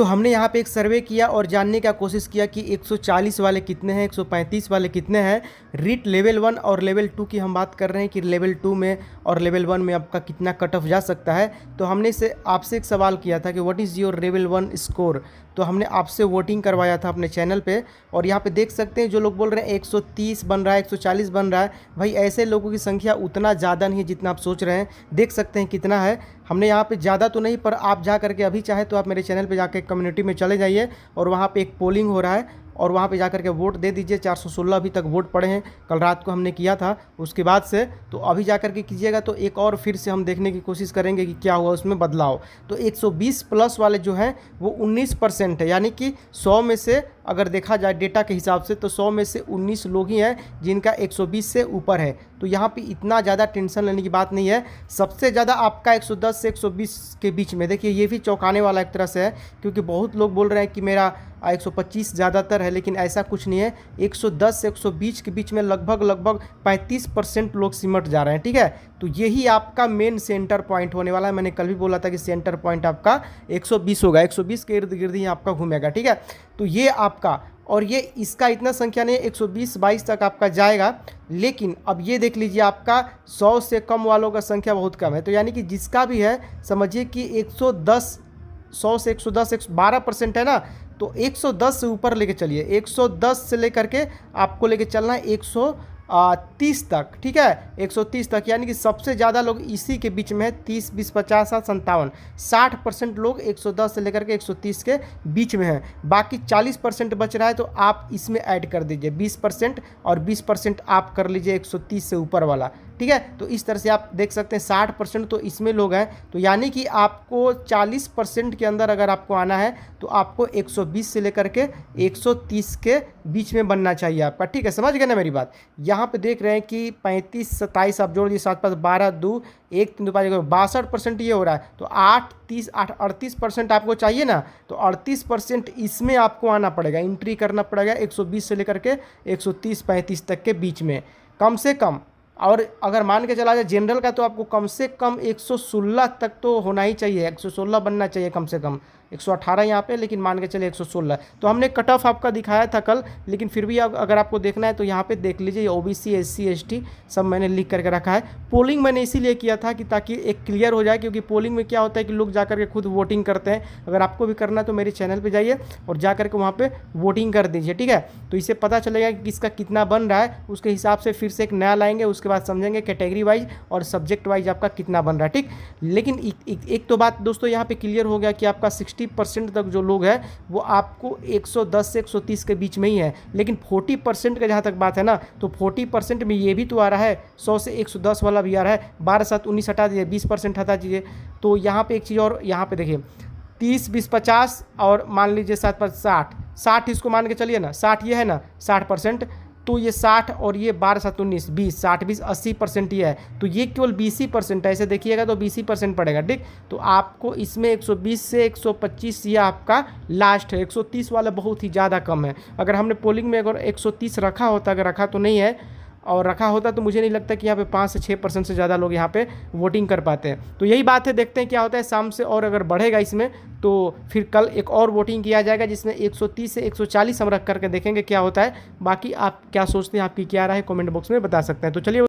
तो हमने यहाँ पे एक सर्वे किया और जानने का कोशिश किया कि 140 वाले कितने हैं, 135 वाले कितने हैं। रीट लेवल 1 और लेवल 2 की हम बात कर रहे हैं कि लेवल 2 में और लेवल 1 में आपका कितना कट ऑफ जा सकता है। तो हमने से आपसे एक सवाल किया था कि what is your level 1 score. तो हमने आपसे वोटिंग करवाया था अपने चैनल पे, और यहाँ पे देख सकते हैं जो लोग बोल रहे हैं 130 बन रहा है, 140 बन रहा है। भाई ऐसे लोगों की संख्या उतना ज़्यादा नहीं है जितना आप सोच रहे हैं। देख सकते हैं कितना है। हमने यहाँ पे ज़्यादा तो नहीं, पर आप जा करके अभी चाहे तो आप मेरे चैनल पे जाके कम्युनिटी में चले जाइए और वहाँ पे एक पोलिंग हो रहा है और वहाँ पे जा करके वोट दे दीजिए। 416 अभी तक वोट पड़े हैं, कल रात को हमने किया था उसके बाद से। तो अभी जा करके कीजिएगा तो एक और फिर से हम देखने की कोशिश करेंगे कि क्या हुआ उसमें बदलाव। तो 120 प्लस वाले जो हैं वो 19% है, यानी कि 100 में से अगर देखा जाए डेटा के हिसाब से तो 100 में से 19 लोग ही हैं जिनका 120 से ऊपर है। तो यहाँ पे इतना ज़्यादा टेंशन लेने की बात नहीं है। सबसे ज़्यादा आपका 110 से 120 के बीच में, देखिए ये भी चौंकाने वाला एक तरह से है, क्योंकि बहुत लोग बोल रहे हैं कि मेरा 125 ज़्यादातर है, लेकिन ऐसा कुछ नहीं है। 110 से 120 के बीच में लगभग 35% लोग सिमट जा रहे हैं। ठीक है, तो यही आपका मेन सेंटर पॉइंट होने वाला है। मैंने कल भी बोला था कि सेंटर पॉइंट आपका 120 होगा, 120 के इर्द गिर्द ही आपका घूमेगा। ठीक है, तो ये आपका, और ये इसका इतना संख्या नहीं है, 120-22 तक आपका जाएगा। लेकिन अब ये देख लीजिए आपका 100 से कम वालों का संख्या बहुत कम है। तो यानी कि जिसका भी है समझिए कि 110, 100 से 110 12% है ना, तो 110 से ऊपर लेके चलिए। 110 से लेकर के आपको लेके चलना है 130 तक। ठीक है, 130 तक, यानी कि सबसे ज़्यादा लोग इसी के बीच में है। 30, 20, 50, 57, 60% लोग 110 से लेकर के 130 के बीच में हैं। बाकी 40% बच रहा है, तो आप इसमें ऐड कर दीजिए 20%, और 20% आप कर लीजिए 130 से ऊपर वाला। ठीक है, तो इस तरह से आप देख सकते हैं 60% तो इसमें लोग हैं। तो यानी कि आपको 40% के अंदर अगर आपको आना है तो आपको 120 से लेकर के 130 के बीच में बनना चाहिए आपका। ठीक है, समझ गए ना मेरी बात। यहाँ पे देख रहे हैं कि 35, 27 आप जोड़ दीजिए, 7, 5, 12, 2, 1, 3, 2, 5, 62% ये हो रहा है। तो 8, 30, 8, 38% आपको चाहिए ना, तो 38% इसमें आपको आना पड़ेगा, एंट्री करना पड़ेगा 120 से लेकर के 130-35 तक के बीच में कम से कम। और अगर मान के चला जाए जनरल का, तो आपको कम से कम 116 तक तो होना ही चाहिए, 116 बनना चाहिए कम से कम। 118 यहाँ पे, लेकिन मान के चले 116। तो हमने कट ऑफ आपका दिखाया था कल, लेकिन फिर भी अगर आपको देखना है तो यहाँ पे देख लीजिए। ओबीसी, एससी, एसटी सब मैंने लिख करके रखा है। पोलिंग मैंने इसीलिए किया था कि ताकि एक क्लियर हो जाए, क्योंकि पोलिंग में क्या होता है कि लोग जा करके खुद वोटिंग करते हैं। अगर आपको भी करना है तो मेरे चैनल पर जाइए और जा करके वहाँ पर वोटिंग कर दीजिए। ठीक है, तो इससे पता चलेगा कि किसका कितना बन रहा है, उसके हिसाब से फिर से एक नया लाएंगे। उसके बाद समझेंगे कैटेगरी वाइज और सब्जेक्ट वाइज आपका कितना बन रहा है। ठीक, लेकिन एक तो बात दोस्तों यहाँ पे क्लियर हो गया कि आपका 60% तक जो लोग हैं वो आपको 110 से 130 के बीच में ही है। लेकिन 40% का जहाँ तक बात है ना, तो 40% में ये भी तो आ रहा है, 100 से 110 वाला भी आ रहा है। 12, 7, 19 हटा दीजिए, 20% हटा दीजिए। तो यहाँ पे एक चीज़ और, यहाँ पे देखिए 30, 20, 50 और मान लीजिए 7, 5, 60 इसको मान के चलिए ना, 60 ये है ना 60%, तो ये 60 और ये 12, 7, 19, 20, 60, 20, 80% ये है। तो ये केवल 20% है, ऐसे देखिएगा तो 20% पड़ेगा। ठीक, तो आपको इसमें 120 से 125 ये आपका लास्ट है। 130 वाला बहुत ही ज़्यादा कम है। अगर हमने पोलिंग में अगर 130 रखा होता, अगर रखा तो नहीं है, और रखा होता तो मुझे नहीं लगता कि यहाँ पे 5 से 6% से ज़्यादा लोग यहाँ पे वोटिंग कर पाते हैं। तो यही बात है, देखते हैं क्या होता है शाम से। और अगर बढ़ेगा इसमें तो फिर कल एक और वोटिंग किया जाएगा जिसमें 130 से 140 हम रख करके देखेंगे क्या होता है। बाकी आप क्या सोचते हैं, आपकी क्या राय है, कमेंट बॉक्स में बता सकते हैं। तो चलिए।